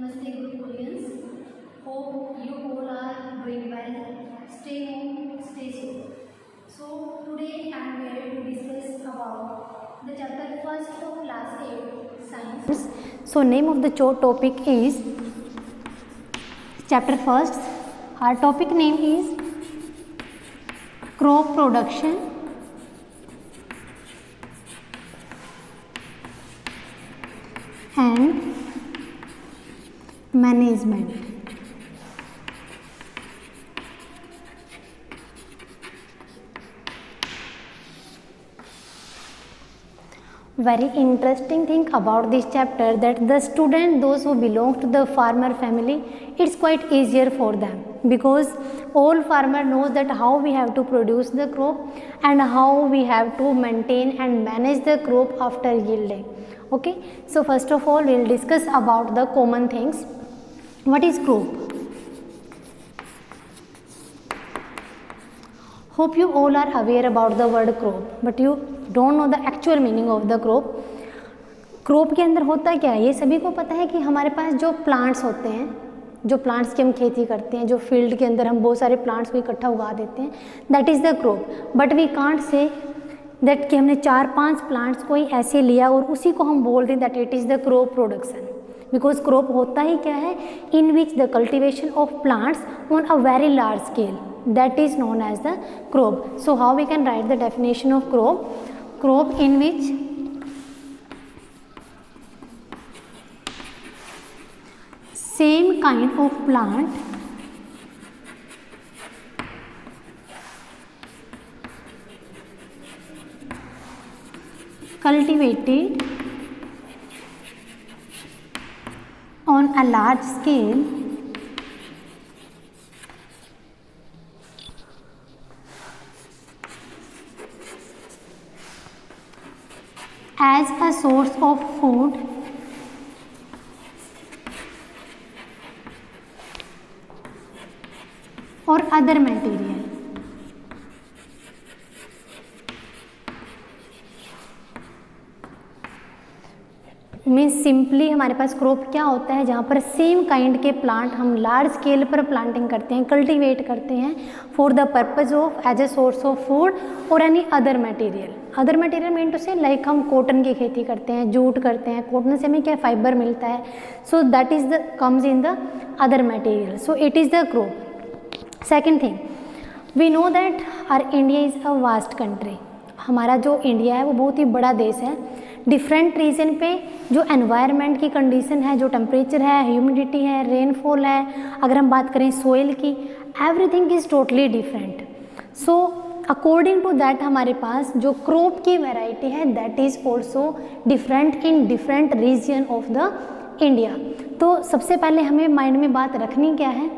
Namaste Gurukhulians. Hope you all are doing well. Stay home, stay safe. So today I am here to discuss about the chapter first of class 8 science. So name of the topic is chapter first. Our topic name is crop production and management. Very interesting thing about this chapter that the student, those who belong to the farmer family, it's quite easier for them because all farmer knows that how we have to produce the crop and how we have to maintain and manage the crop after yielding. Okay, so first of all we'll discuss about the common things. What is crop? Hope you all are aware about the word crop, but you don't know the actual meaning of the crop. crop के अंदर होता क्या है, ये सभी को पता है कि हमारे पास जो प्लांट्स होते हैं, जो प्लांट्स की हम खेती करते हैं, जो फील्ड के अंदर हम बहुत सारे प्लांट्स को इकट्ठा उगा देते हैं, that is the crop. But we can't say that कि हमने 4-5 प्लांट्स को ही ऐसे लिया और उसी को हम बोल दें that it is the crop production. Because crop होता ही क्या है, in which the cultivation of plants on a very large scale, that is known as the crop. So how we can write the definition of crop? Crop in which same kind of plant cultivated on a large scale as a source of food or other material. Means simply हमारे पास crop क्या होता है, जहाँ पर same kind के plant हम large scale पर प्लांटिंग करते हैं, कल्टीवेट करते हैं for the purpose of as a source of food और any other material. Other material mean to say like हम कॉटन की खेती करते हैं, जूट करते हैं, कॉटन से हमें क्या फाइबर मिलता है, so that is the comes in the other material. So it is the crop. Second thing, we know that are India is a vast country. हमारा जो इंडिया है वो बहुत ही बड़ा देश है. डिफरेंट रीजन पे जो एनवायरनमेंट की कंडीशन है, जो टेम्परेचर है, ह्यूमिडिटी है, रेनफॉल है, अगर हम बात करें सोइल की, everything is totally different. So according to that हमारे पास जो क्रॉप की वैरायटी है that is also different in different region of the India. तो सबसे पहले हमें माइंड में बात रखनी क्या है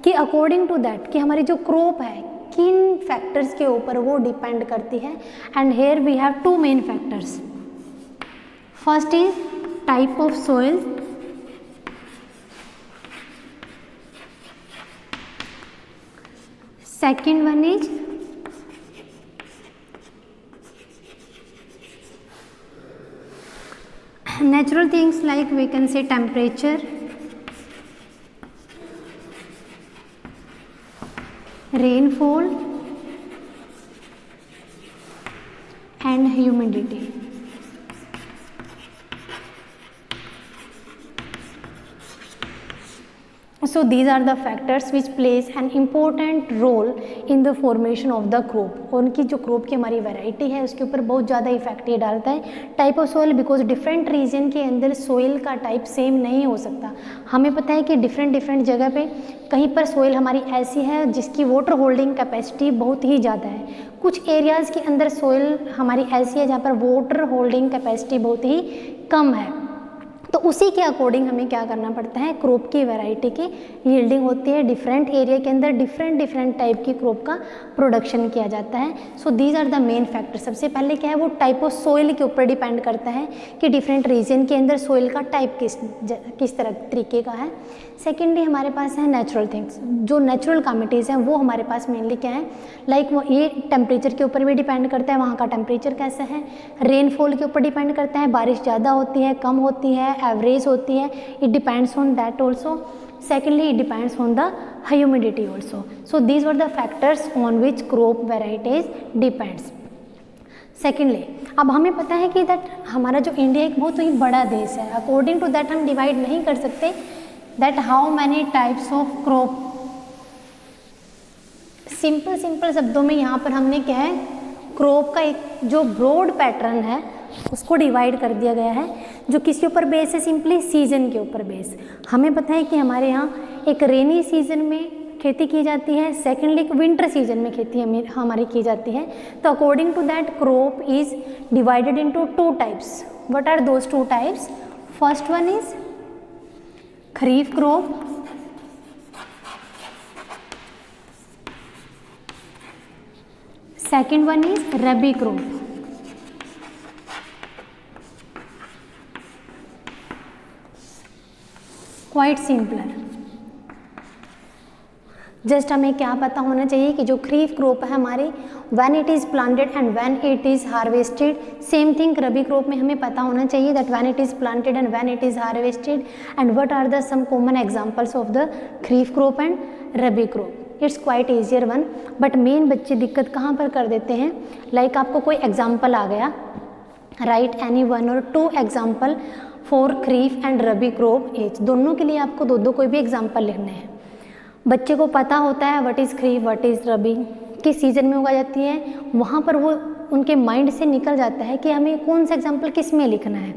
कि अकॉर्डिंग टू दैट कि हमारी जो क्रॉप है किन फैक्टर्स के ऊपर वो डिपेंड करती है. And here we have 2 main factors. First is type of soil, second one is natural things like we can say temperature, rainfall and humidity. So these are the factors which plays an important role in the formation of the crop. और उनकी जो crop की हमारी variety है उसके ऊपर बहुत ज़्यादा इफेक्ट ये डालता है. Type of soil, because different region के अंदर सोइल का टाइप सेम नहीं हो सकता. हमें पता है कि डिफरेंट जगह पे कहीं पर सोइल हमारी ऐसी है जिसकी वाटर होल्डिंग कैपेसिटी बहुत ही ज़्यादा है. कुछ एरियाज़ के अंदर सोइल हमारी ऐसी है जहाँ पर वाटर होल्डिंग कैपेसिटी बहुत ही कम है. तो उसी के अकॉर्डिंग हमें क्या करना पड़ता है, क्रॉप की वैरायटी की यील्डिंग होती है. डिफरेंट एरिया के अंदर डिफरेंट टाइप की क्रॉप का प्रोडक्शन किया जाता है. So these are the main factor. सबसे पहले क्या है, वो टाइप ऑफ सोइल के ऊपर डिपेंड करता है कि डिफरेंट रीजन के अंदर सोइल का टाइप किस तरह तरीके का है. सेकेंडली हमारे पास है नेचुरल थिंग्स. जो नेचुरल कमिटीज़ हैं वो हमारे पास मेनली क्या है, लाइक वो ये टेम्परेचर के ऊपर भी डिपेंड करता है, वहाँ का टेम्परेचर कैसा है. रेनफॉल के ऊपर डिपेंड करता है, बारिश ज़्यादा होती है, कम होती है, एवरेज होती है, it depends on that also. Secondly it depends on the humidity also. So these were the factors on which crop varieties depends. Secondly अब हमें पता है कि दैट हमारा जो इंडिया एक बहुत ही बड़ा देश है. अकॉर्डिंग टू दैट हम डिवाइड नहीं कर सकते that how many types of crop. Simple शब्दों में यहाँ पर हमने क्या है, क्रॉप का एक जो ब्रॉड पैटर्न है उसको डिवाइड कर दिया गया है, जो किसके ऊपर बेस है, सिंपली सीजन के ऊपर बेस. हमें पता है कि हमारे यहाँ एक रेनी सीजन में खेती की जाती है, सेकेंडली विंटर सीजन में खेती हमारी की जाती है. तो according to that crop is divided into 2 types. What are those 2 types? First one is kharif crop, second one is rabi crop. Quite simpler. Just हमें क्या पता होना चाहिए कि जो खरीफ क्रॉप है हमारी when it is planted and when it is harvested. Same thing rabi crop में हमें पता होना चाहिए that when it is planted and when it is harvested and what are the some common examples of the kharif crop and rabi crop. It's quite easier one. But main बच्चे दिक्कत कहाँ पर कर देते हैं, लाइक आपको कोई एग्जाम्पल आ गया, right any 1 or 2 example for kharif and rabi crop as. दोनों के लिए आपको 2 कोई भी एग्जाम्पल लिखने हैं. बच्चे को पता होता है what is kharif what is rabi, किस सीजन में उगाई जाती है, वहाँ पर वो उनके माइंड से निकल जाता है कि हमें कौन सा एग्जाम्पल किस में लिखना है.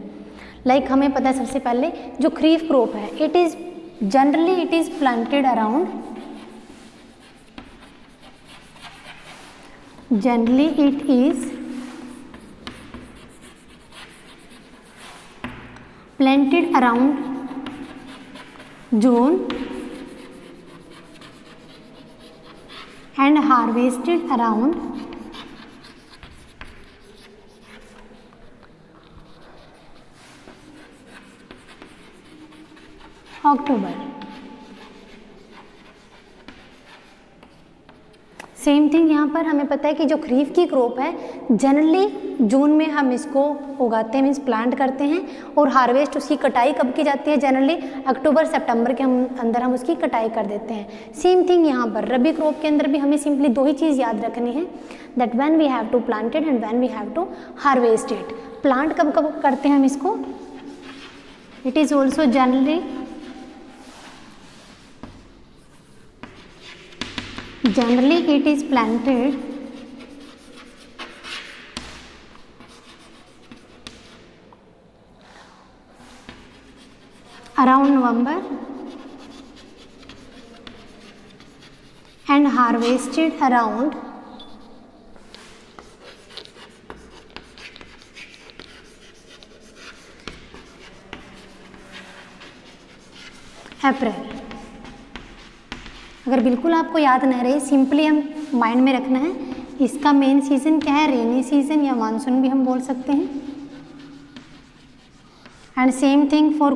लाइक हमें पता है सबसे पहले जो खरीफ क्रॉप है it is generally it is planted around, generally it is planted around June and harvested around October. Same thing यहाँ पर हमें पता है कि जो खरीफ की क्रॉप है जनरली जून में हम इसको उगाते हैं, मीन्स प्लांट करते हैं, और हार्वेस्ट उसकी कटाई कब की जाती है, जनरली अक्टूबर सितंबर के अंदर हम उसकी कटाई कर देते हैं. सेम थिंग यहाँ पर रबी क्रॉप के अंदर भी हमें सिंपली 2 ही चीज़ याद रखनी है that when we have to planted and when we have to harvest it. Plant कब कब करते हैं हम इसको, it is also generally it is planted around November and harvested around April. अगर बिल्कुल आपको याद नहीं रही, सिंपली हम माइंड में रखना है इसका मेन सीज़न क्या है, रेनी सीज़न या मानसून भी हम बोल सकते हैं. And same thing for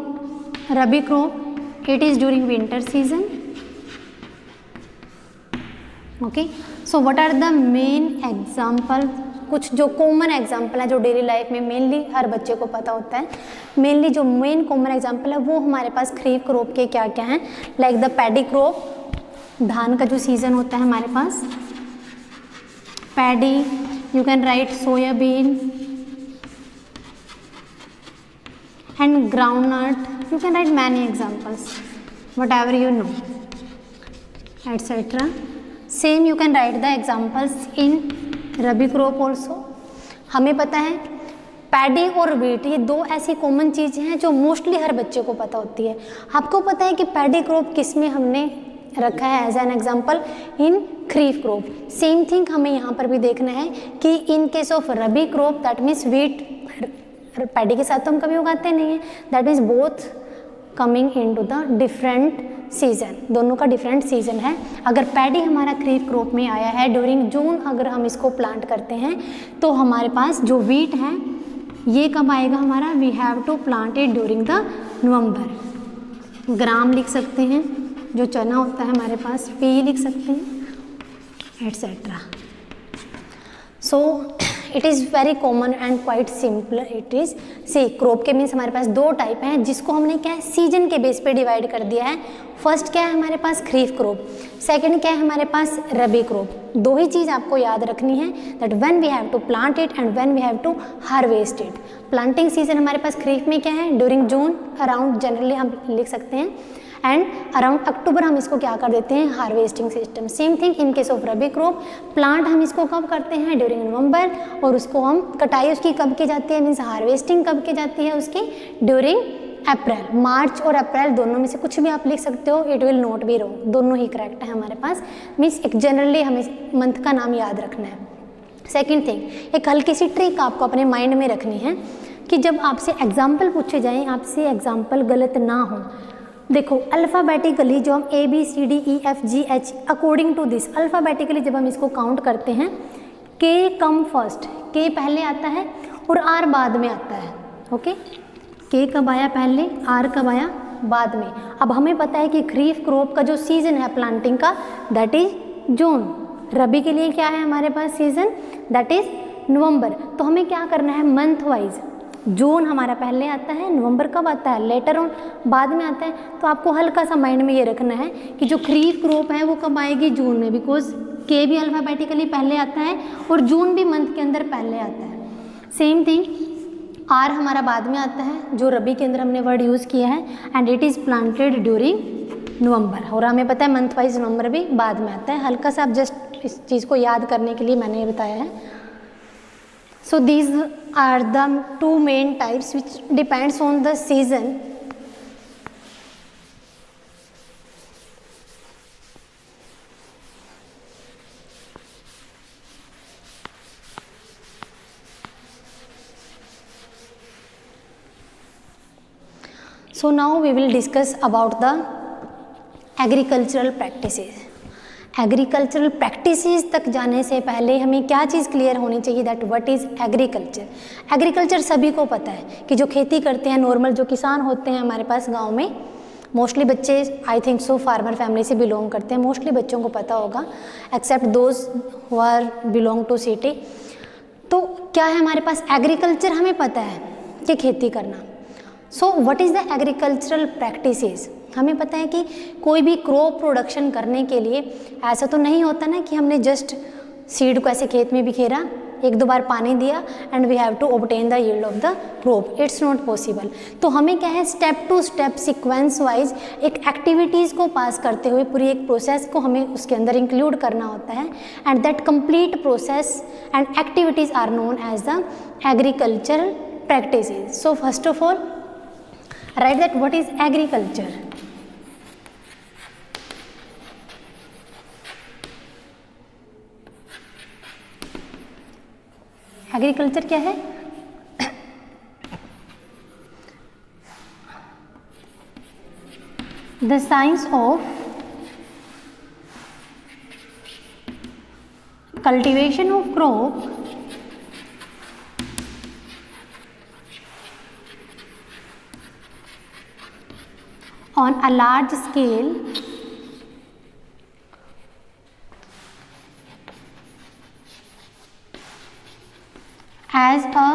rabi crop it is during winter season. Okay, so what are the main example, कुछ जो कॉमन एग्जाम्पल है जो डेली लाइफ में मेनली हर बच्चे को पता होता है. मेनली जो मेन कॉमन एग्जाम्पल है वो हमारे पास खरीफ क्रॉप के क्या क्या हैं, लाइक द पैडी क्रॉप, धान का जो सीज़न होता है हमारे पास, paddy, you can write soybean and groundnut, you can write many examples whatever you know etcetera. Same you can write the examples in rabi crop also. हमें पता है पैडी और व्हीट ये 2 ऐसी कॉमन चीज़ें हैं जो मोस्टली हर बच्चे को पता होती है. आपको पता है कि पैडी क्रॉप किस में हमने रखा है as an example, in kharif crop. Same thing हमें यहाँ पर भी देखना है कि in case of rabi crop that means wheat, paddy के साथ तो हम कभी उगाते नहीं हैं, that means both coming in to the different season, दोनों का डिफरेंट सीजन है. अगर पैडी हमारा खरीफ क्रॉप में आया है ड्यूरिंग जून, अगर हम इसको प्लांट करते हैं तो हमारे पास जो व्हीट है ये कब आएगा हमारा, we have to plant it during the November. Gram लिख सकते हैं, जो चना होता है हमारे पास, पी लिख सकते हैं etcetera. So it is very common and quite simple. It is C crop के मीन्स हमारे पास दो टाइप हैं जिसको हमने क्या है सीजन के बेस पे डिवाइड कर दिया है। फर्स्ट क्या है हमारे पास खरीफ क्रॉप, सेकंड क्या है हमारे पास रबी क्रॉप। दो ही चीज़ आपको याद रखनी है that when we have to plant it and when we have to harvest it. Planting season हमारे पास खरीफ में क्या है ड्यूरिंग जून अराउंड जनरली हम लिख सकते हैं, एंड अराउंड अक्टूबर हम इसको क्या कर देते हैं harvesting system. Same thing in case of rabi crop, plant हम इसको कब करते हैं ड्यूरिंग नवंबर, और उसको हम कटाई उसकी कब की जाती है मीन्स हार्वेस्टिंग कब की जाती है उसकी ड्यूरिंग अप्रैल। मार्च और अप्रैल दोनों में से कुछ भी आप लिख सकते हो, it will not be wrong, दोनों ही करेक्ट है हमारे पास। मीन्स एक जनरली हमें मंथ का नाम याद रखना है। सेकेंड थिंग, एक हल्की सी ट्रिक आपको अपने माइंड में रखनी है कि जब आपसे एग्जाम्पल पूछे जाएँ आपसे एग्जाम्पल गलत ना हो। देखो अल्फ़ाबेटिकली जो हम ABCDEFGH according to this alphabetically जब हम इसको काउंट करते हैं K कम फर्स्ट, K पहले आता है और R बाद में आता है। ओके, K कब आया पहले, R कब आया बाद में। अब हमें पता है कि खरीफ क्रॉप का जो सीज़न है प्लांटिंग का दैट इज जून, रबी के लिए क्या है हमारे पास सीज़न दैट इज नवंबर। तो हमें क्या करना है मंथ वाइज, जून हमारा पहले आता है, नवंबर कब आता है लेटर ऑन बाद में आता है। तो आपको हल्का सा माइंड में ये रखना है कि जो खरीफ क्रॉप है वो कब आएगी जून में, बिकॉज के भी अल्फ़ाबेटिकली पहले आता है और जून भी मंथ के अंदर पहले आता है। सेम थिंग आर हमारा बाद में आता है जो रबी के अंदर हमने वर्ड यूज़ किया है, and it is planted during November, और हमें पता है मंथ वाइज नवंबर भी बाद में आता है। हल्का सा आप जस्ट इस चीज़ को याद करने के लिए मैंने ये बताया है। So these are the two main types which depends on the season. So now we will discuss about the agricultural practices. Agricultural practices तक जाने से पहले हमें क्या चीज़ क्लियर होनी चाहिए that what is agriculture. Agriculture सभी को पता है कि जो खेती करते हैं नॉर्मल जो किसान होते हैं हमारे पास गांव में, मोस्टली बच्चे I think so farmer family से बिलोंग करते हैं, मोस्टली बच्चों को पता होगा except those who are belong to city. तो क्या है हमारे पास एग्रीकल्चर, हमें पता है कि खेती करना। So what is the agricultural practices, हमें पता है कि कोई भी क्रॉप प्रोडक्शन करने के लिए ऐसा तो नहीं होता ना कि हमने जस्ट सीड को ऐसे खेत में बिखेरा, एक दो बार पानी दिया and we have to obtain the yield of the crop, it's not possible. तो हमें क्या है step to step sequence wise एक एक्टिविटीज़ को पास करते हुए पूरी एक प्रोसेस को हमें उसके अंदर इंक्लूड करना होता है, and that complete process and activities are known as the agricultural practices. So first of all write that what is agriculture. Agriculture क्या है? The science of cultivation of crop on a large scale as a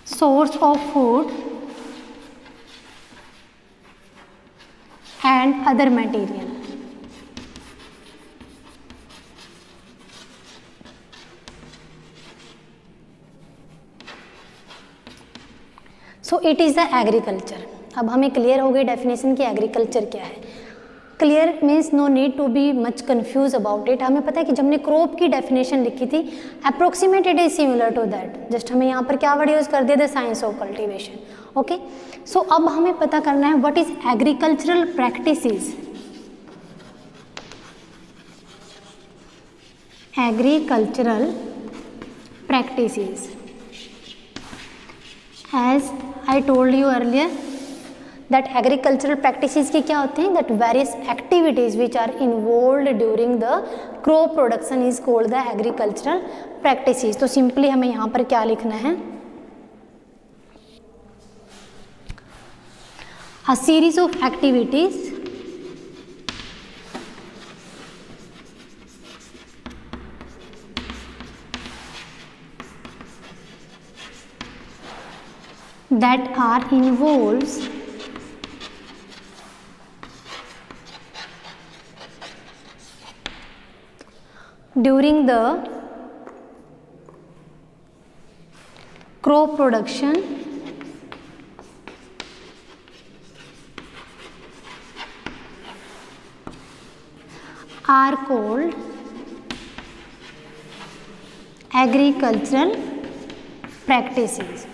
source of food and other material. So it is the agriculture. अब हमें clear हो गई definition कि agriculture क्या है। Clear means no need to be much confuse about it. हमें पता है कि जब हमने क्रॉप की डेफिनेशन लिखी थी approximate it is similar to that, just हमें यहाँ पर क्या वर्ड यूज़ कर दिया the science of cultivation. Okay, so अब हमें पता करना है what is agricultural practices. Agricultural practices as I told you earlier that agricultural practices के क्या होते हैं that various activities which are involved during the crop production is called the agricultural practices. तो सिंपली हमें यहाँ पर क्या लिखना है, a series of activities that are involves during the crop production are called agricultural practices।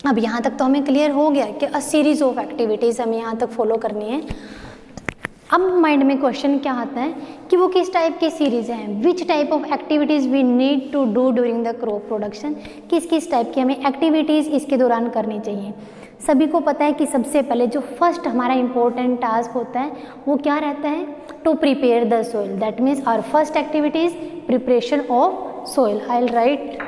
अब यहाँ तक तो हमें क्लियर हो गया कि अ सीरीज ऑफ एक्टिविटीज़ हमें यहाँ तक फॉलो करनी है। अब माइंड में क्वेश्चन क्या आता है कि वो किस टाइप की सीरीज हैं, which type of activities we need to do during the crop production, किस किस टाइप की हमें एक्टिविटीज़ इसके दौरान करनी चाहिए। सभी को पता है कि सबसे पहले जो फर्स्ट हमारा इम्पोर्टेंट टास्क होता है वो क्या रहता है, to prepare the soil. That means our first activity is preparation of soil. I will write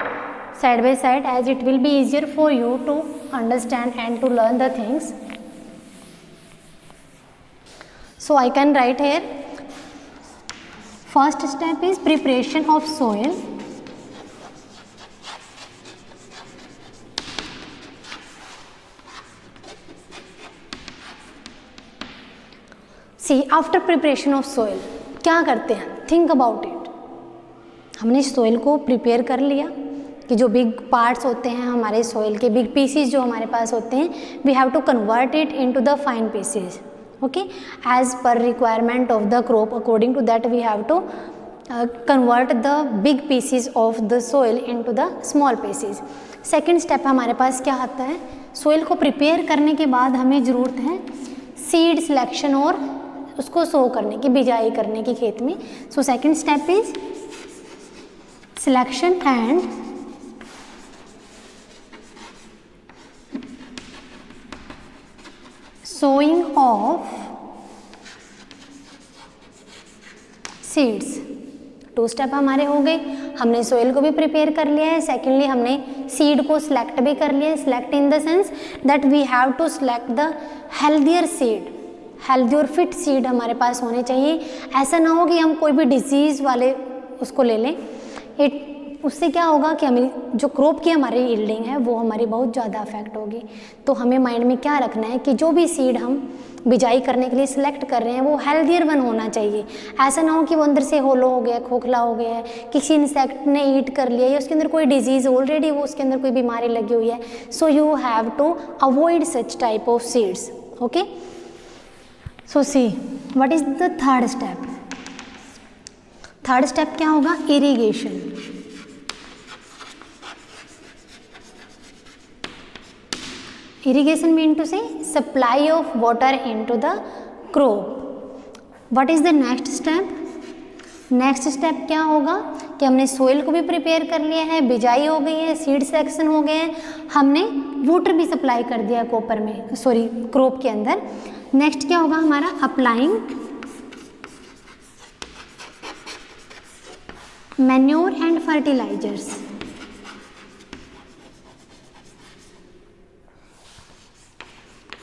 side by side as it will be easier for you to understand and to learn the things. So I can write here, first step is preparation of soil. See, after preparation of soil क्या करते हैं, think about it। हमने soil को prepare कर लिया कि जो big parts होते हैं हमारे सॉइल के, बिग पीसीज जो हमारे पास होते हैं, we have to convert it into the fine pieces, okay, as per requirement of the crop. According to that we have to convert the big pieces of the soil into the small pieces. Second step हमारे पास क्या आता है, soil को prepare करने के बाद हमें ज़रूरत है सीड सिलेक्शन और उसको सो करने की, बिजाई करने की खेत में। So second step is selection and sowing of seeds. Two step हमारे हो गए, हमने सोइल को भी प्रिपेयर कर लिया है, सेकेंडली हमने सीड को सिलेक्ट भी कर लिया है। Select in the sense that we have to select the healthier seed, healthy और फिट सीड हमारे पास होने चाहिए। ऐसा ना हो कि हम कोई भी डिजीज़ वाले उसको ले लें, उससे क्या होगा कि हमें जो क्रॉप की हमारी यील्डिंग है वो हमारी बहुत ज़्यादा अफेक्ट होगी। तो हमें माइंड में क्या रखना है कि जो भी सीड हम बिजाई करने के लिए सिलेक्ट कर रहे हैं वो हेल्दियर वन होना चाहिए। ऐसा ना हो कि वो अंदर से होलो हो गया, खोखला हो गया है, किसी इंसेक्ट ने ईट कर लिया या उसके अंदर कोई डिजीज़ ऑलरेडी वो उसके अंदर कोई बीमारी लगी हुई है। So you have to avoid such type of seeds, okay. So see what is the third step. Third step क्या होगा, irrigation. Irrigation mean to say supply of water into the crop. What is the next step? Next step क्या होगा कि हमने soil को भी prepare कर लिया है, बिजाई हो गई है, सीड सिलेक्शन हो गए हैं, हमने वाटर भी सप्लाई कर दिया कॉपर में, सॉरी क्रॉप के अंदर। नेक्स्ट क्या होगा हमारा, अप्लाइंग मैन्योर एंड फर्टिलाइजर्स।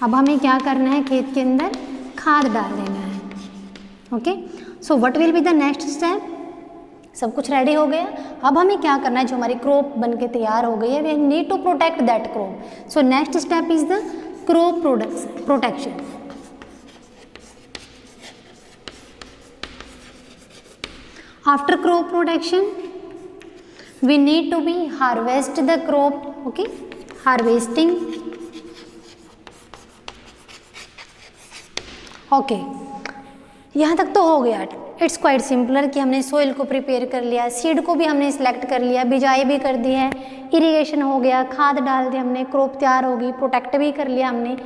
अब हमें क्या करना है, खेत के अंदर खाद डाल देना है, okay. So what will be the next step. सब कुछ रेडी हो गया, अब हमें क्या करना है, जो हमारी क्रॉप बन के तैयार हो गई है, we need to protect that crop. So next step is the crop protection. After crop protection we need to be harvest the crop, okay, harvesting, okay यहाँ तक तो हो गया। इट्स क्वाइट सिंपलर कि हमने सोइल को प्रिपेयर कर लिया, सीड को भी हमने सिलेक्ट कर लिया, बिजाई भी कर दी है, इरिगेशन हो गया, खाद डाल दी हमने, क्रॉप तैयार होगी, प्रोटेक्ट भी कर लिया हमने,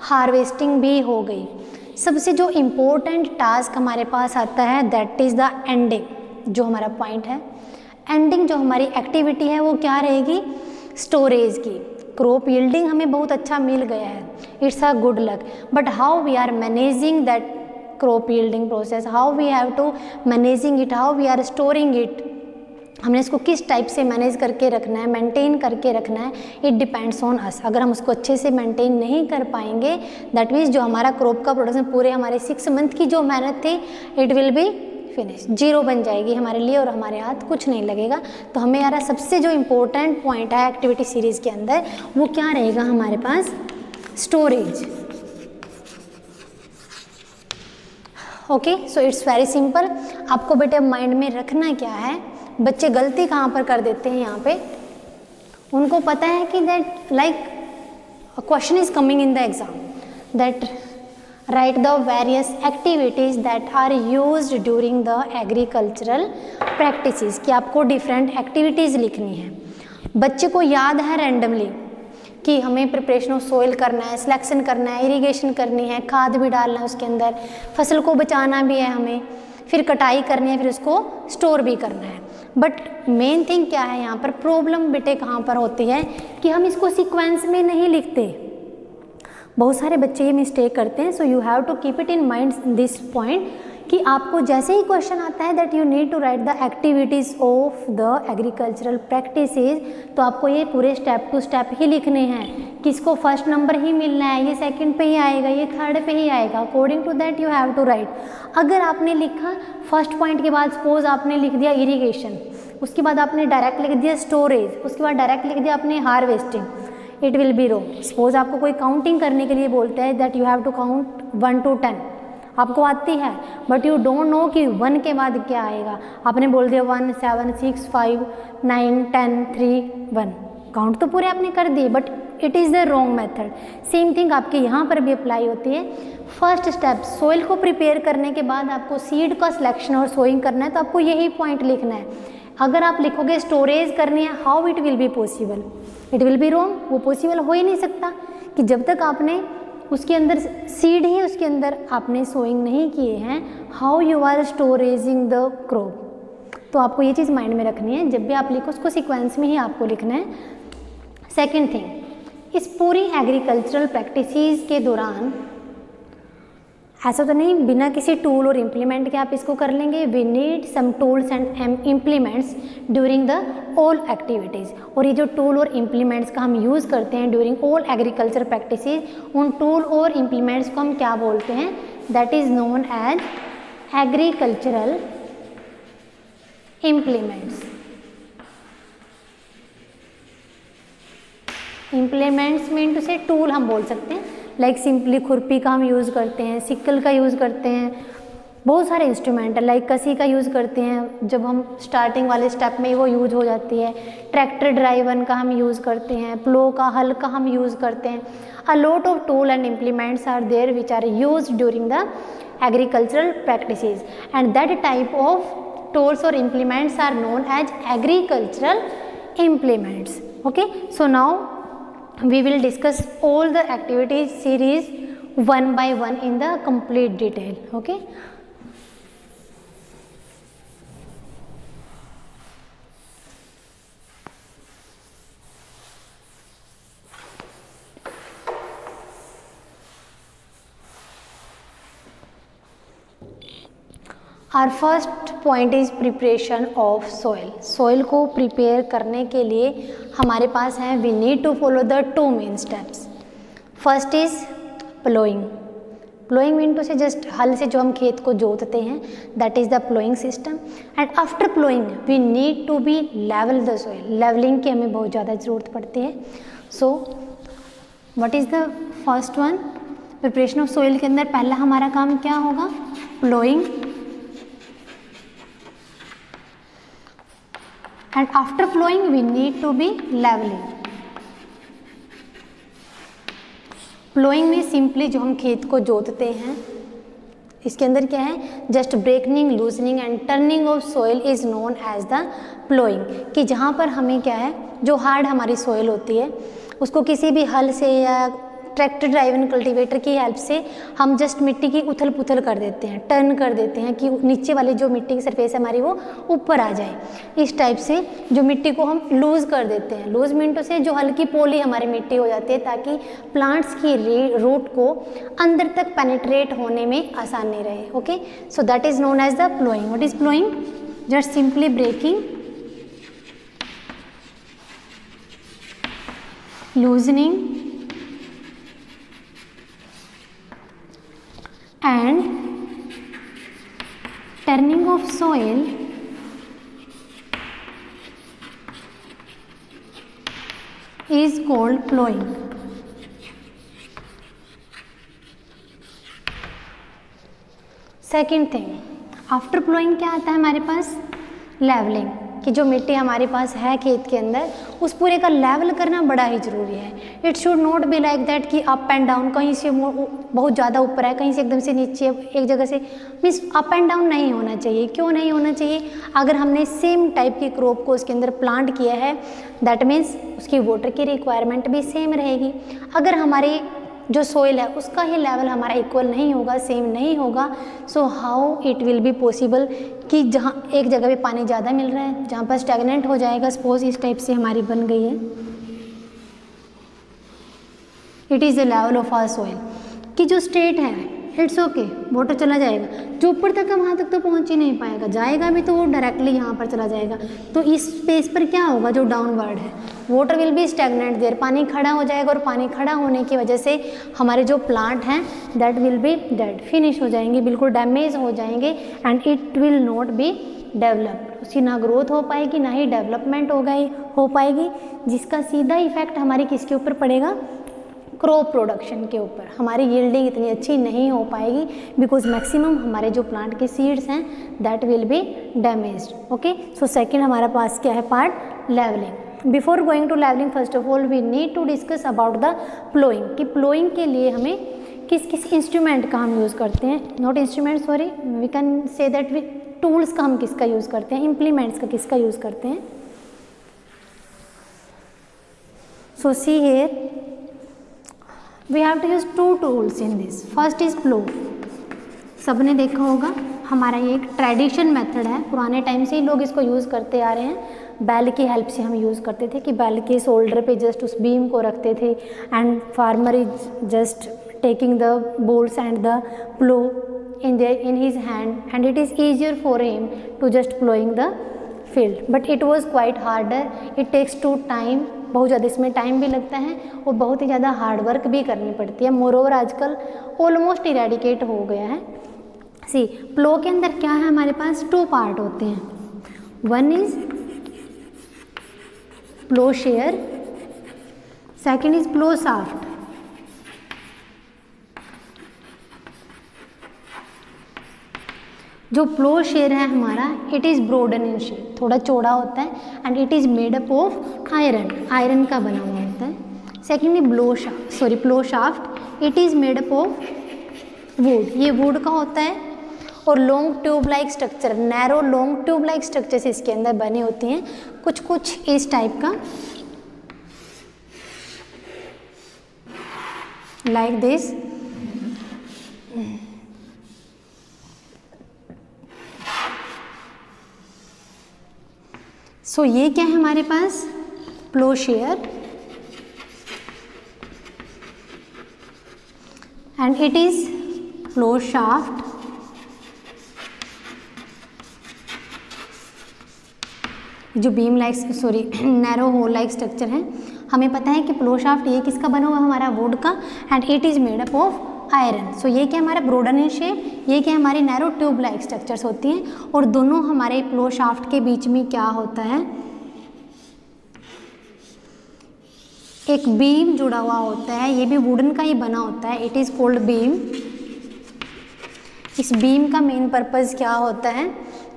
हार्वेस्टिंग भी हो गई। सबसे जो इम्पोर्टेंट टास्क हमारे पास आता है दैट इज़ द एंडिंग, जो हमारा पॉइंट है। एंडिंग जो हमारी एक्टिविटी है वो क्या रहेगी, स्टोरेज की। क्रॉप यील्डिंग हमें बहुत अच्छा मिल गया है, it's a good luck, but how we are managing that crop yielding process, how we have to managing it, how we are storing it, हमने इसको किस टाइप से मैनेज करके रखना है, मेंटेन करके रखना है, इट डिपेंड्स ऑन अस। अगर हम उसको अच्छे से मेंटेन नहीं कर पाएंगे, दैट मीन्स जो हमारा क्रॉप का प्रोडक्शन पूरे हमारे 6 मंथ की जो मेहनत थी, इट विल बी फिनिश, 0 बन जाएगी हमारे लिए और हमारे हाथ कुछ नहीं लगेगा। तो हमें यार सबसे जो इम्पोर्टेंट पॉइंट है एक्टिविटी सीरीज़ के अंदर वो क्या रहेगा हमारे पास, storage. Okay, so it's very simple. आपको बेटे माइंड में रखना क्या है, बच्चे गलती कहाँ पर कर देते हैं यहाँ पे, उनको पता है कि that like a question is coming in the exam that write the various activities that are used during the agricultural practices, कि आपको different activities लिखनी है। बच्चे को याद है randomly कि हमें प्रिपरेशन ऑफ सोइल करना है, सिलेक्शन करना है, इरिगेशन करनी है, खाद भी डालना है उसके अंदर, फसल को बचाना भी है हमें, फिर कटाई करनी है, फिर उसको स्टोर भी करना है। बट मेन थिंग क्या है यहाँ पर, प्रॉब्लम बेटे कहाँ पर होती है कि हम इसको सीक्वेंस में नहीं लिखते। बहुत सारे बच्चे ये मिस्टेक करते हैं। So you have to keep it in mind this point कि आपको जैसे ही क्वेश्चन आता है that you need to write the activities of the agricultural practices, तो आपको ये पूरे स्टेप टू स्टेप ही लिखने हैं कि इसको फर्स्ट नंबर ही मिलना है, ये सेकंड पे ही आएगा, ये थर्ड पे ही आएगा, according to that you have to write. अगर आपने लिखा फर्स्ट पॉइंट के बाद सपोज आपने लिख दिया इरीगेशन, उसके बाद आपने डायरेक्ट लिख दिया स्टोरेज, उसके बाद डायरेक्ट लिख दिया आपने harvesting, it will be wrong. Suppose आपको कोई काउंटिंग करने के लिए बोलते हैं that you have to count 1 to 10, आपको आती है बट यू डोंट नो कि 1 के बाद क्या आएगा, आपने बोल दिया 1 7 6 5 9 10 3 1, काउंट तो पूरे आपने कर दिए but it is the wrong method. Same thing आपके यहाँ पर भी अप्लाई होती है। फर्स्ट स्टेप सोइल को प्रिपेयर करने के बाद आपको सीड का सिलेक्शन और सोइंग करना है, तो आपको यही पॉइंट लिखना है। अगर आप लिखोगे स्टोरेज करनी है, how it will be possible, it will be wrong, वो पॉसिबल हो ही नहीं सकता कि जब तक आपने उसके अंदर सीड ही उसके अंदर आपने सोइंग नहीं किए हैं, how you are storaging the crop. तो आपको ये चीज़ माइंड में रखनी है, जब भी आप लिखो उसको सीक्वेंस में ही आपको लिखना है। सेकेंड थिंग, इस पूरी एग्रीकल्चरल प्रैक्टिसेस के दौरान ऐसा तो नहीं बिना किसी टूल और इम्प्लीमेंट के आप इसको कर लेंगे, we need some tools and implements during the all activities. और ये जो टूल और इम्प्लीमेंट्स का हम यूज़ करते हैं ड्यूरिंग ऑल एग्रीकल्चर प्रैक्टिसेस, उन टूल और इम्प्लीमेंट्स को हम क्या बोलते हैं, that is known as agricultural implements. Implements mean to say tool हम बोल सकते हैं, लाइक सिंपली खुरपी का हम यूज़ करते हैं, सिक्कल का यूज़ करते हैं, बहुत सारे इंस्ट्रूमेंट है, लाइक कसी का यूज़ करते हैं जब हम स्टार्टिंग वाले स्टेप में वो यूज हो जाती है, ट्रैक्टर ड्राइवन का हम यूज़ करते हैं, प्लो का हल का हम यूज़ करते हैं। A lot of tool and implements are there which are use during the agricultural practices and that type of tools और implements are known as agricultural implements. Okay, so now we will discuss all the activities series one by one in the complete detail. Okay, our first point is preparation of soil. soil को prepare करने के लिए हमारे पास है we need to follow the 2 main steps. first is plowing. plowing mean to से just हल से जो हम खेत को जोतते हैं, that is the plowing system. and after plowing we need to be level the soil. leveling की हमें बहुत ज़्यादा ज़रूरत पड़ती है. so what is the first one? preparation of soil के अंदर पहला हमारा काम क्या होगा, plowing. and after plowing we need to be leveling. plowing में सिंपली जो हम खेत को जोतते हैं, इसके अंदर क्या है, just breaking loosening and turning of soil is known as the ploughing. कि जहाँ पर हमें क्या है, जो हार्ड हमारी सोइल होती है उसको किसी भी हल से या ट्रैक्टर ड्राइवन कल्टीवेटर की हेल्प से हम जस्ट मिट्टी की उथल पुथल कर देते हैं, टर्न कर देते हैं कि नीचे वाली जो मिट्टी की सरफेस है हमारी वो ऊपर आ जाए। इस टाइप से जो मिट्टी को हम लूज़ कर देते हैं, लूज मिनटों से जो हल्की पोली हमारी मिट्टी हो जाती है ताकि प्लांट्स की रूट को अंदर तक पेनिट्रेट होने में आसानी रहे। Okay, so that is known as the ploughing. What is ploughing? Just simply breaking, loosening and turning of soil is called plowing. Second thing, after ploughing क्या आता है हमारे पास? लेवलिंग, कि जो मिट्टी हमारे पास है खेत के अंदर उस पूरे का लेवल करना बड़ा ही ज़रूरी है। It should not be like that कि अप एंड डाउन, कहीं से बहुत ज़्यादा ऊपर है, कहीं से एकदम से नीचे, एक जगह से, मीन्स अप एंड डाउन नहीं होना चाहिए। क्यों नहीं होना चाहिए? अगर हमने सेम टाइप की क्रॉप को उसके अंदर प्लांट किया है, दैट मीन्स उसकी वाटर की रिक्वायरमेंट भी सेम रहेगी। अगर हमारी जो सोइल है उसका ही लेवल हमारा इक्वल नहीं होगा, सेम नहीं होगा, so how it will be possible कि जहाँ एक जगह पे पानी ज़्यादा मिल रहा है, जहाँ पर स्टैगनेंट हो जाएगा, सपोज इस टाइप से हमारी बन गई है, it is the level of our soil, कि जो स्टेट है इट्स ओके, वाटर चला जाएगा, जो ऊपर तक है वहाँ तक तो पहुँच ही नहीं पाएगा, जाएगा भी तो वो डायरेक्टली यहाँ पर चला जाएगा। तो इस स्पेस पर क्या होगा, जो डाउनवर्ड है, water will be stagnant there, पानी खड़ा हो जाएगा, और पानी खड़ा होने की वजह से हमारे जो प्लांट हैं that will B dead, finish हो जाएंगे, बिल्कुल डैमेज हो जाएंगे, and it will not be developed, उसकी ना ग्रोथ हो पाएगी ना ही डेवलपमेंट हो पाएगी, जिसका सीधा इफेक्ट हमारी किसके ऊपर पड़ेगा? क्रॉप प्रोडक्शन के ऊपर। हमारी यील्डिंग इतनी अच्छी नहीं हो पाएगी, बिकॉज मैक्सिमम हमारे जो प्लांट के सीड्स हैं that will be damaged. Okay, so second हमारे पास क्या है part? Levelling. Before going to levelling, first of all we need to discuss about the ploughing, कि प्लोइंग के लिए हमें किस किस इंस्ट्रूमेंट का हम यूज़ करते हैं, not instrument sorry, we can say that we tools का हम किसका यूज़ करते हैं, इम्प्लीमेंट्स का किसका यूज़ करते हैं। So see here we have to use two tools in this. First is plow. सबने देखा होगा, हमारा ये एक ट्रेडिशन मेथड है, पुराने टाइम से ही लोग इसको यूज़ करते आ रहे हैं। बैल की हेल्प से हम यूज़ करते थे कि बैल के शोल्डर पे जस्ट उस बीम को रखते थे, and farmer is just taking the bowls and the plough in his hand, and it is easier for him to just plowing the field, but it was quite harder, it takes too time, बहुत ज़्यादा इसमें time भी लगता है और बहुत ही ज़्यादा hard work भी करनी पड़ती है। मोरओवर आजकल ऑलमोस्ट इरेडिकेट हो गया है। सी, प्लो के अंदर क्या है हमारे पास? टू पार्ट होते हैं, one is ploughshare, second is plough shaft. जो प्लो शेयर है हमारा, it is broaden in shape, थोड़ा चौड़ा होता है, and it is made up of iron, iron का बना हुआ होता है। Secondly plough shaft, it is made up of wood, ये वुड का होता है, और long tube like structure, narrow long tube like structure से इसके अंदर बनी होती हैं, कुछ कुछ इस टाइप का, लाइक दिस। सो ये क्या है हमारे पास? Plough share, and it is plough shaft, जो beam like narrow hole like structure है। हमें पता है कि प्लो शाफ्ट ये किसका बना हुआ हमारा? वुड का, and it is made up of iron. So ये क्या हमारा? ब्रॉडन इन शेप, ये क्या हमारी नैरो ट्यूब लाइक स्ट्रक्चर्स होती हैं, और दोनों हमारे प्लो शाफ्ट के बीच में क्या होता है? एक बीम जुड़ा हुआ होता है, ये भी वुडन का ही बना होता है, इट इज़ कॉल्ड बीम। इस बीम का मेन पर्पज़ क्या होता है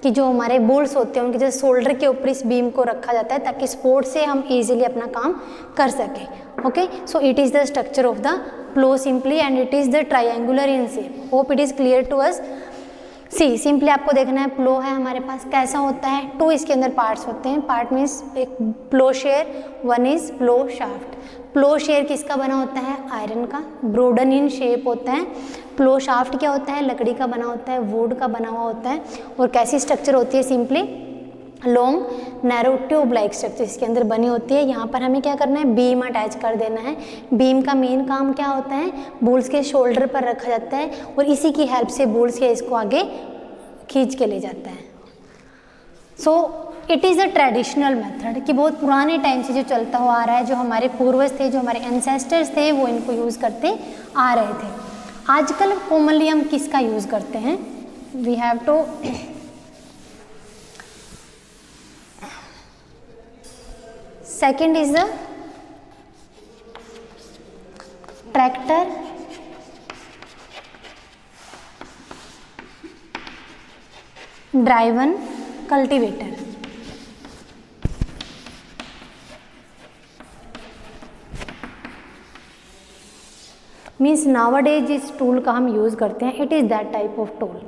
कि जो हमारे बोल्ट्स होते हैं उनके जैसे शोल्डर के ऊपर इस बीम को रखा जाता है ताकि सपोर्ट से हम इजीली अपना काम कर सकें। Okay, so it is the structure of the plough simply, and it is the triangular in shape. Hope it is clear to us. See, simply आपको देखना है, प्लो है हमारे पास, कैसा होता है? टू इसके अंदर पार्ट्स होते हैं, पार्ट मीन्स एक plough share, one is plough shaft. Plough share किसका बना होता है? आयरन का, ब्रॉडन इन शेप होता है। प्लो शाफ्ट क्या होता है? लकड़ी का बना होता है, वुड का बना हुआ होता है, और कैसी स्ट्रक्चर होती है? Simply long narrow tube like structure इसके अंदर बनी होती है। यहाँ पर हमें क्या करना है? बीम अटैच कर देना है। बीम का मेन काम क्या होता है? बोल्स के शोल्डर पर रखा जाता है, और इसी की हेल्प से बोल्स के इसको आगे खींच के ले जाता है। सो it is a traditional method, कि बहुत पुराने टाइम से जो चलता हुआ आ रहा है, जो हमारे पूर्वज थे, जो हमारे एंसेस्टर्स थे, वो इनको यूज़ करते आ रहे थे। आजकल कॉमनली हम किसका यूज़ करते हैं? We have to second is the tractor, driven cultivator. Means nowadays जिस टूल का हम यूज़ करते हैं, it is that type of tool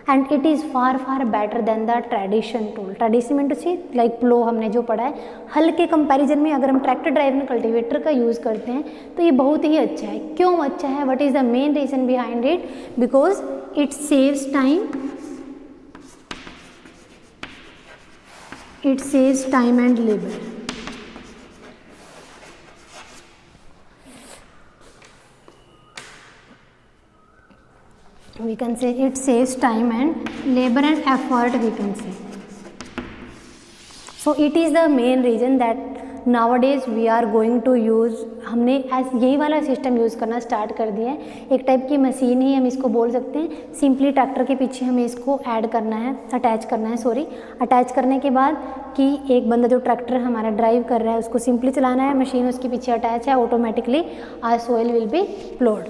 and it is far better than the tradition tool. Tradition mean to see like plough हमने जो पढ़ा है, हल के कंपैरिजन में अगर हम ट्रैक्टर ड्राइवन कल्टीवेटर का यूज़ करते हैं तो ये बहुत ही अच्छा है। क्यों अच्छा है? What is the main reason behind it? Because it saves time, it saves time and labor. We can say it saves time and labor and effort, we can say. So it is the main reason that nowadays we are going to use, हमने यही वाला system use करना start कर दिया है। एक type की machine ही हम इसको बोल सकते हैं। सिंपली ट्रैक्टर के पीछे हमें इसको ऐड करना है, अटैच करना है, अटैच करने के बाद कि एक बंदा जो ट्रैक्टर हमारा ड्राइव कर रहा है उसको सिंपली चलाना है, मशीन उसके पीछे अटैच है, automatically our soil will be ploughed.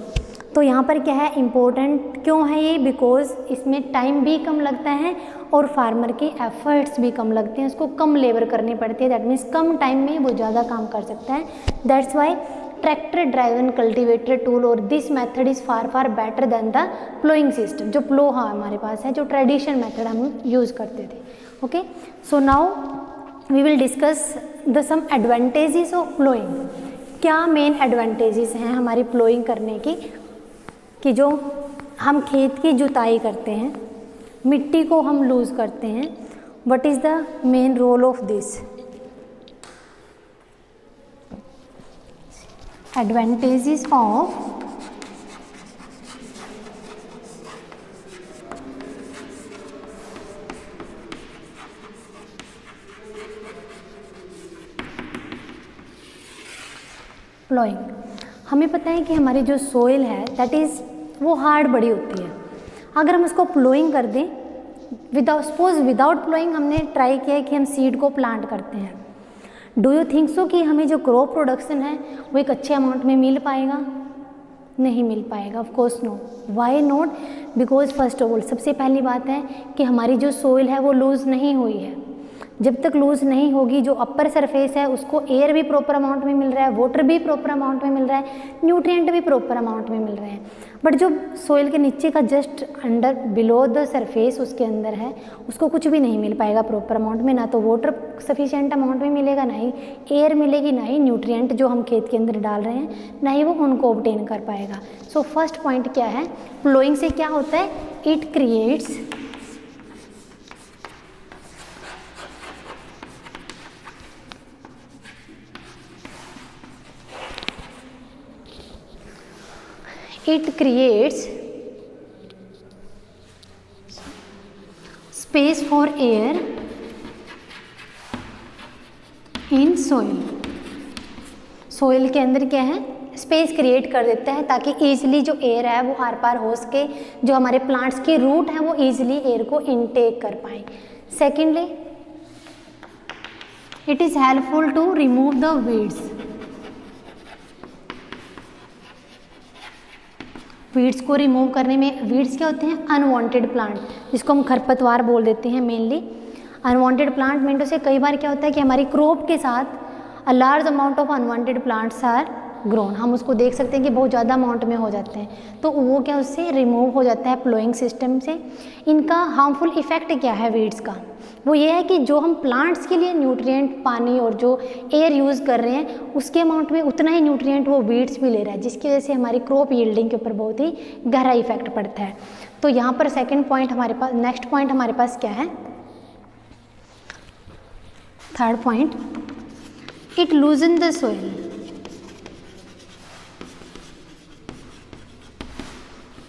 तो यहाँ पर क्या है इम्पोर्टेंट क्यों है ये? बिकॉज इसमें टाइम भी कम लगता है और फार्मर के एफर्ट्स भी कम लगते हैं, उसको कम लेबर करनी पड़ती है। दैट मीन्स कम टाइम में वो ज़्यादा काम कर सकता है। That's why tractor driven cultivator tool और this method is far better than the ploughing system. जो प्लो हाँ हमारे पास है, जो ट्रेडिशनल मेथड हम यूज़ करते थे। Okay, so now we will discuss the some advantages of ploughing. क्या मेन एडवांटेजेस हैं हमारी प्लोइंग करने की? कि जो हम खेत की जुताई करते हैं, मिट्टी को हम लूज़ करते हैं, what is the main role of this? Advantages of ploughing. हमें पता है कि हमारी जो सोइल है दैट इज़ वो हार्ड बड़ी होती है। अगर हम उसको प्लोइंग कर दें, विदाउट प्लोइंग हमने ट्राई किया है कि हम सीड को प्लांट करते हैं। डू यू थिंक सो कि हमें जो क्रॉप प्रोडक्शन है वो एक अच्छे अमाउंट में मिल पाएगा? नहीं मिल पाएगा, of course no. Why not? Because first of all सबसे पहली बात है कि हमारी जो सोइल है वो लूज़ नहीं हुई है। जब तक लूज़ नहीं होगी, जो अपर सरफेस है उसको एयर भी प्रॉपर अमाउंट में मिल रहा है, वाटर भी प्रॉपर अमाउंट में मिल रहा है, न्यूट्रिएंट भी प्रॉपर अमाउंट में मिल रहे हैं। बट जो सोइल के नीचे का just under below the surface उसके अंदर है, उसको कुछ भी नहीं मिल पाएगा प्रॉपर अमाउंट में। ना तो वाटर सफिशिएंट अमाउंट में मिलेगा, ना ही एयर मिलेगी, ना ही न्यूट्रिएंट जो हम खेत के अंदर डाल रहे हैं, ना ही वो उनको ऑब्टेन कर पाएगा। सो फर्स्ट पॉइंट क्या है? प्लोइंग से क्या होता है? It creates space for air in soil। Soil के अंदर क्या है? स्पेस क्रिएट कर देता है ताकि ईजिली जो एयर है वो आर पार हो सके, जो हमारे प्लांट्स के रूट हैं वो ईजिली एयर को इनटेक कर पाएँ। Secondly, it is helpful to remove the weeds. Weeds को रिमूव करने में, वीड्स क्या होते हैं? अनवांटेड प्लांट, जिसको हम खरपतवार बोल देते हैं mainly. Unwanted plant mean to say कई बार क्या होता है कि हमारी क्रॉप के साथ a large amount of unwanted plants are grown. हम उसको देख सकते हैं कि बहुत ज़्यादा अमाउंट में हो जाते हैं, तो वो क्या उससे रिमूव हो जाता है प्लोइंग सिस्टम से। इनका हार्मफुल इफेक्ट क्या है वीड्स का? वो ये है कि जो हम प्लांट्स के लिए न्यूट्रिएंट, पानी और जो एयर यूज़ कर रहे हैं उसके अमाउंट में उतना ही न्यूट्रिएंट वो वीड्स भी ले रहा है, जिसकी वजह से हमारी क्रॉप यील्डिंग के ऊपर बहुत ही गहरा इफेक्ट पड़ता है। तो यहाँ पर सेकंड पॉइंट हमारे पास, नेक्स्ट पॉइंट हमारे पास क्या है? Third point, it लूजन the soil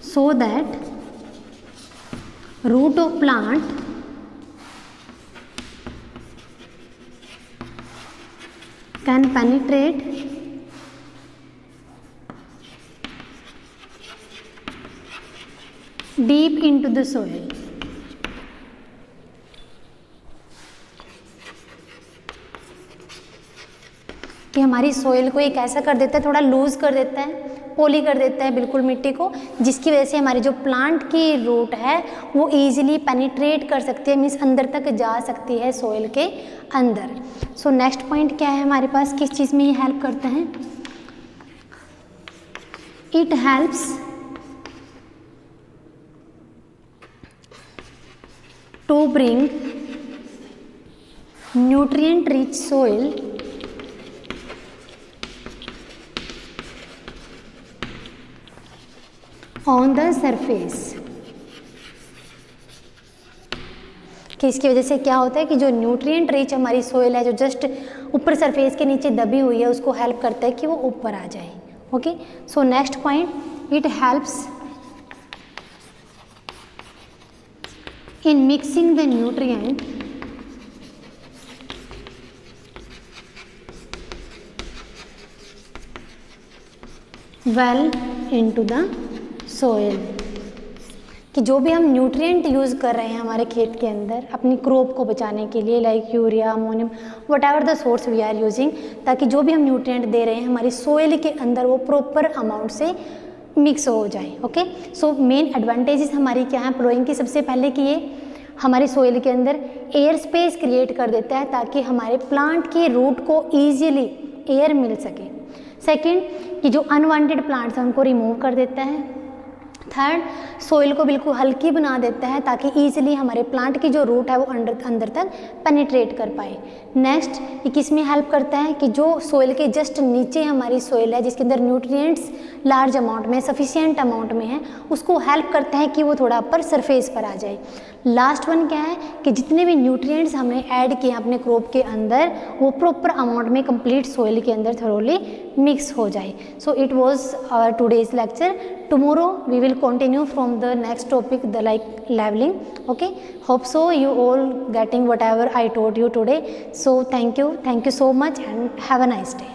so that root of plant can penetrate deep into the soil। हमारी सोइल को ये कैसा कर देता है, थोड़ा लूज कर देता है, पोली कर देता है बिल्कुल मिट्टी को, जिसकी वजह से हमारी जो प्लांट की रूट है वो ईजिली पेनिट्रेट कर सकती है, मीन्स अंदर तक जा सकती है सोइल के अंदर। सो नेक्स्ट पॉइंट क्या है हमारे पास, किस चीज़ में ये हेल्प करता है? It helps to bring nutrient rich soil on the surface. कि इसकी वजह से क्या होता है कि जो न्यूट्रिएंट रिच हमारी सोइल है, जो जस्ट ऊपर सरफेस के नीचे दबी हुई है, उसको हेल्प करता है कि वो ऊपर आ जाए। Okay, so next point, it helps in mixing the nutrient well into the soil. कि जो भी हम न्यूट्रिएंट यूज़ कर रहे हैं हमारे खेत के अंदर अपनी क्रॉप को बचाने के लिए, like urea, ammonium, whatever the source we are using, ताकि जो भी हम न्यूट्रिएंट दे रहे हैं हमारी सोइल के अंदर वो प्रॉपर अमाउंट से मिक्स हो जाए। ओके, सो मेन एडवांटेजेस हमारी क्या है प्लोइंग की? सबसे पहले कि ये हमारी सोइल के अंदर एयर स्पेस क्रिएट कर देता है ताकि हमारे प्लांट की रूट को ईजिली एयर मिल सके। सेकेंड, कि जो अनवांटेड प्लांट्स हैं उनको रिमूव कर देता है। थर्ड, सोइल को बिल्कुल हल्की बना देता है ताकि ईजिली हमारे प्लांट की जो रूट है वो अंदर तक पेनिट्रेट कर पाए। नेक्स्ट, ये किस में हेल्प करता है कि जो सोइल के जस्ट नीचे हमारी सोइल है जिसके अंदर न्यूट्रिएंट्स लार्ज अमाउंट में, सफिशिएंट अमाउंट में है, उसको हेल्प करता है कि वो थोड़ा ऊपर सरफेस पर आ जाए। लास्ट वन क्या है कि जितने भी न्यूट्रिएंट्स हमने ऐड किए अपने क्रॉप के अंदर वो प्रॉपर अमाउंट में कंप्लीट सोइल के अंदर थोरोली मिक्स हो जाए। So it was our today's lecture. Tomorrow we will continue from the next topic, the like leveling. Okay, hope so you all getting whatever I taught you today. So thank you so much and have a nice day.